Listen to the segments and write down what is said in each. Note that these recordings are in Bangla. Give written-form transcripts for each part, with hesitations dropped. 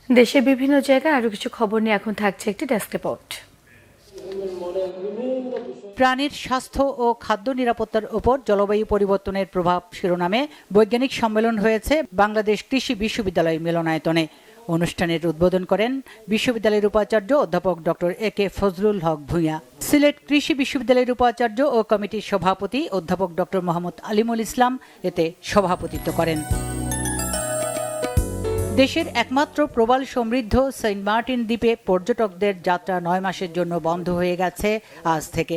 দেশের বিভিন্ন জায়গায় আরো কিছু খবর নিয়ে এখন থাকছে একটি ডেস্ক রিপোর্ট। প্রাণীর স্বাস্থ্য ও খাদ্য নিরাপত্তার উপর জলবায়ু পরিবর্তনের প্রভাব শিরোনামে বৈজ্ঞানিক সম্মেলন হয়েছে বাংলাদেশ কৃষি বিশ্ববিদ্যালয় মিলনায়তনে। অনুষ্ঠানের উদ্বোধন করেন বিশ্ববিদ্যালয়ের উপাচার্য অধ্যাপক ডক্টর এ.কে. ফজলুল হক ভূঁইয়া। সিলেট কৃষি বিশ্ববিদ্যালয়ের উপাচার্য ও কমিটির সভাপতি অধ্যাপক ডক্টর মোহাম্মদ আলিমুল ইসলাম এতে সভাপতিত্ব করেন। দেশের একমাত্র প্রবাল সমৃদ্ধ সেন্ট মার্টিন দ্বীপে পর্যটকদের যাত্রা 9 মাসের জন্য বন্ধ হয়ে গেছে আজ থেকে।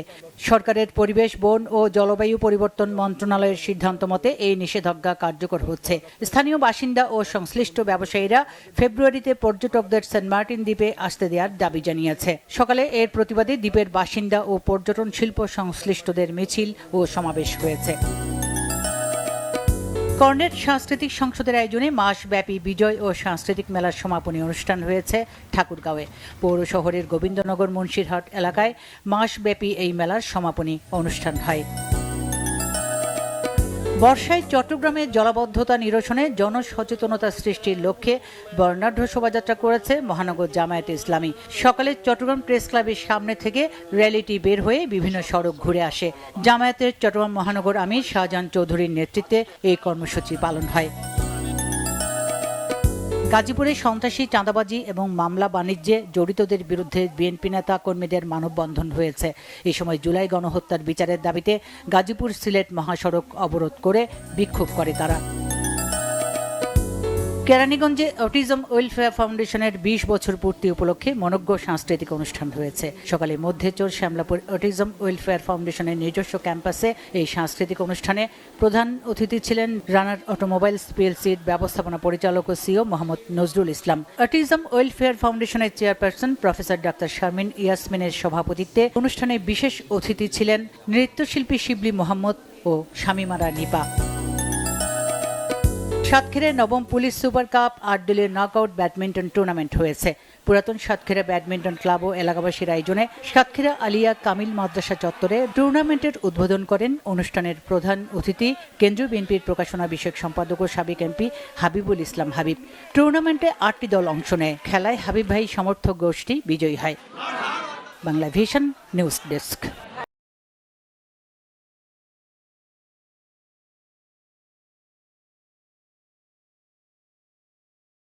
সরকারের পরিবেশ, বন ও জলবায়ু পরিবর্তন মন্ত্রণালয়ের সিদ্ধান্ত মতে এই নিষেধাজ্ঞা কার্যকর হচ্ছে। স্থানীয় বাসিন্দা ও সংশ্লিষ্ট ব্যবসায়ীরা ফেব্রুয়ারিতে পর্যটকদের সেন্ট মার্টিন দ্বীপে আসতে দেওয়ার দাবি জানিয়েছে। সকালে এর প্রতিবাদে দ্বীপের বাসিন্দা ও পর্যটন শিল্প সংশ্লিষ্টদের মিছিল ও সমাবেশ হয়েছে। কর্নেট সাংস্কৃতিক সংসদের আয়োজনে মাসব্যাপী বিজয় ও সাংস্কৃতিক মেলার সমাপনী অনুষ্ঠান হয়েছে ঠাকুরগাঁওয়ে। পৌর শহরের গোবিন্দনগর মুন্সিরহাট এলাকায় মাসব্যাপী এই মেলার সমাপনী অনুষ্ঠান হয়। বর্ষায় চট্টগ্রামে জলাবদ্ধতা নিরসনে জনসচেতনতা সৃষ্টির লক্ষ্যে বর্ণাঢ্য শোভাযাত্রা করেছে মহানগর জামায়াতে ইসলামী। সকালে চট্টগ্রাম প্রেস ক্লাবের সামনে থেকে র্যালিটি বের হয়ে বিভিন্ন সড়ক ঘুরে আসে। জামায়াতের চট্টগ্রাম মহানগর আমির শাহজাহান চৌধুরীর নেতৃত্বে এই কর্মসূচি পালন হয়। গাজীপুরে সন্ত্রাসী, চাঁদাবাজি এবং মামলা বাণিজ্যে জড়িতদের বিরুদ্ধে বিএনপি নেতা কর্মীদের মানববন্ধন হয়েছে। এই সময় জুলাই গণহত্যার বিচারের দাবিতে গাজীপুর সিলেট মহাসড়ক অবরোধ করে বিক্ষোভ করে তারা। কেরানীগঞ্জে অটিজম ওয়েলফেয়ার ফাউন্ডেশনের 20 বছর পূর্তি উপলক্ষে মনোজ্ঞ সাংস্কৃতিক অনুষ্ঠান হয়েছে। সকালে মধ্যেচর শ্যামলাপুর অটিজম ওয়েলফেয়ার ফাউন্ডেশনের নিজস্ব ক্যাম্পাসে এই সাংস্কৃতিক অনুষ্ঠানে প্রধান অতিথি ছিলেন রানার অটোমোবাইলস পিএলসির ব্যবস্থাপনা পরিচালক ও CO Mohammad Nazrul Islam. Autism welfare ফাউন্ডেশনের চেয়ারপারসন প্রফেসর ডাক্তার শারমিন ইয়াসমিনের সভাপতিত্বে অনুষ্ঠানে বিশেষ অতিথি ছিলেন নৃত্যশিল্পী শিবলি মোহাম্মদ ও শামিমারা নিপা। সাতক্ষীরায় নবম পুলিশ সুপার কাপ 8 দলীয় নকআউট ব্যাডমিন্টন টুর্নামেন্ট হয়েছে। পুরাতন সাতক্ষীরা ব্যাডমিন্টন ক্লাব ও এলাকাবাসীর আয়োজনে সাতক্ষীরা আলিয়া কামিল মাদ্রাসা চত্বরে টুর্নামেন্টের উদ্বোধন করেন অনুষ্ঠানের প্রধান অতিথি কেন্দ্রীয় বিএনপির প্রকাশনা বিষয়ক সম্পাদক ও সাবেক এমপি হাবিবুল ইসলাম হাবিব। টুর্নামেন্টে 8টি দল অংশ নেয়। খেলায় হাবিব ভাই সমর্থক গোষ্ঠী বিজয়ী হয়। Bangla vision news desk.